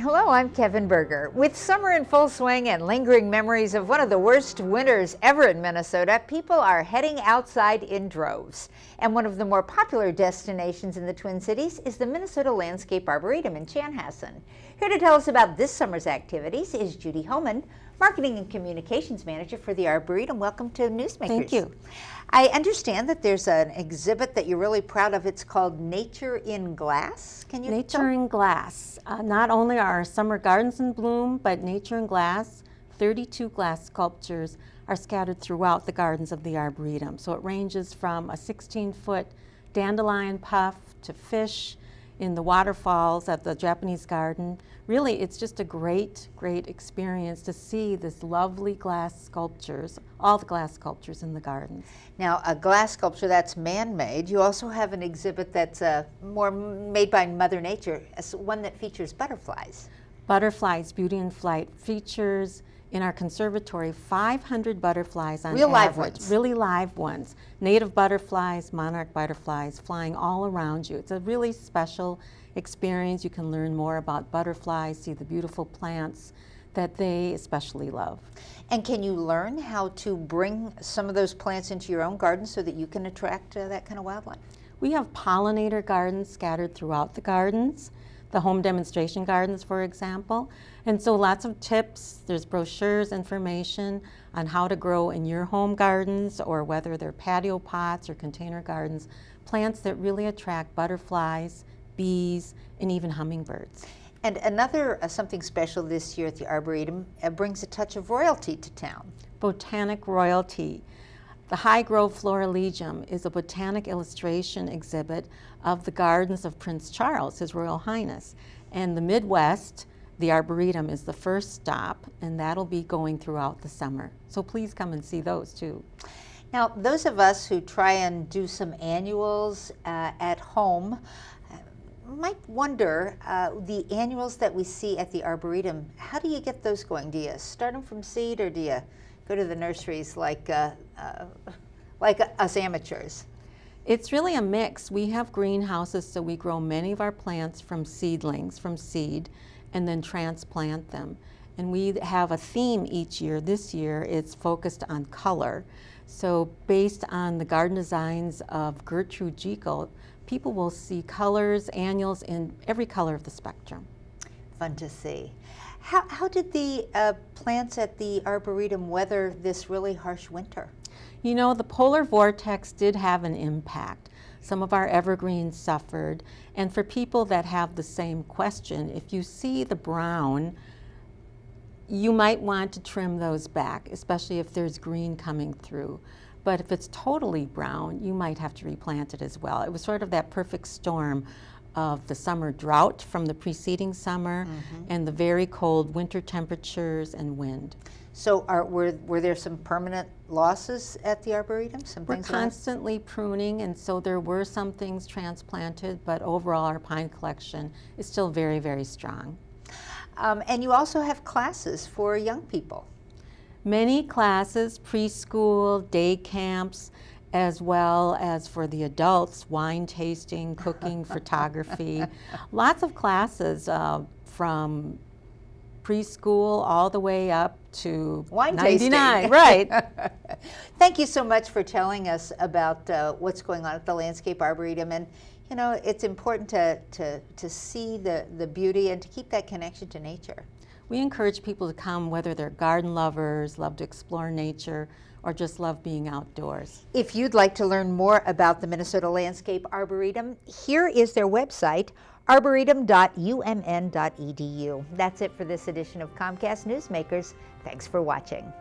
Hello, I'm Kevin Berger. With summer in full swing and lingering memories of one of the worst winters ever in Minnesota, people are heading outside in droves. And one of the more popular destinations in the Twin Cities is the Minnesota Landscape Arboretum in Chanhassen. Here to tell us about this summer's activities is Judy Homan, Marketing and Communications Manager for the Arboretum. Welcome to Newsmakers. Thank you. I understand that there's an exhibit that you're really proud of. It's called Nature in Glass. Can you Nature in Glass. Not only are our summer gardens in bloom, but Nature in Glass, 32 glass sculptures are scattered throughout the gardens of the Arboretum. So it ranges from a 16-foot dandelion puff to fish in the waterfalls at the Japanese garden. Really, it's just a great experience to see this lovely glass sculptures, all the glass sculptures in the gardens. Now, a glass sculpture that's man-made. You also have an exhibit that's more made by Mother Nature, one that features butterflies. Butterflies, Beauty in Flight, features in our conservatory 500 butterflies on Real live average. ones. Really live ones. Native butterflies, monarch butterflies flying all around you. It's a really special experience. You can learn more about butterflies, see the beautiful plants that they especially love. And can you learn how to bring some of those plants into your own garden so that you can attract that kind of wildlife? We have pollinator gardens scattered throughout the gardens, the home demonstration gardens, for example. And so lots of tips, there's brochures, information on how to grow in your home gardens, or whether they're patio pots or container gardens, plants that really attract butterflies, bees, and even hummingbirds. And another something special this year at the Arboretum brings a touch of royalty to town. Botanic royalty. The High Grove Florilegium is a botanic illustration exhibit of the gardens of Prince Charles, His Royal Highness. And the Midwest, the Arboretum, is the first stop, and that'll be going throughout the summer. So please come and see those too. Now, those of us who try and do some annuals at home might wonder, the annuals that we see at the Arboretum, how do you get those going? Do you start them from seed, or do you go to the nurseries like us amateurs? It's really a mix. We have greenhouses, so we grow many of our plants from seedlings, from seed, and then transplant them. And we have a theme each year. This year it's focused on color. So based on the garden designs of Gertrude Jekyll, people will see colors, annuals in every color of the spectrum. Fun to see. How did the plants at the Arboretum weather this really harsh winter? You know, the polar vortex did have an impact. Some of our evergreens suffered. And for people that have the same question, if you see the brown, you might want to trim those back, especially if there's green coming through. But if it's totally brown, you might have to replant it as well. It was sort of that perfect storm of the summer drought from the preceding summer and the very cold winter temperatures and wind. So were there some permanent losses at the Arboretum? We're constantly pruning, and so there were some things transplanted, but overall our pine collection is still very, very strong. And you also have classes for young people. Many classes, preschool, day camps, as well as for the adults, wine tasting, cooking, photography. Lots of classes from preschool all the way up to wine 99. Tasting. Right. Thank you so much for telling us about what's going on at the Landscape Arboretum. And you know, it's important to see the beauty and to keep that connection to nature. We encourage people to come, whether they're garden lovers, love to explore nature, or just love being outdoors. If you'd like to learn more about the Minnesota Landscape Arboretum, here is their website, arboretum.umn.edu. That's it for this edition of Comcast Newsmakers. Thanks for watching.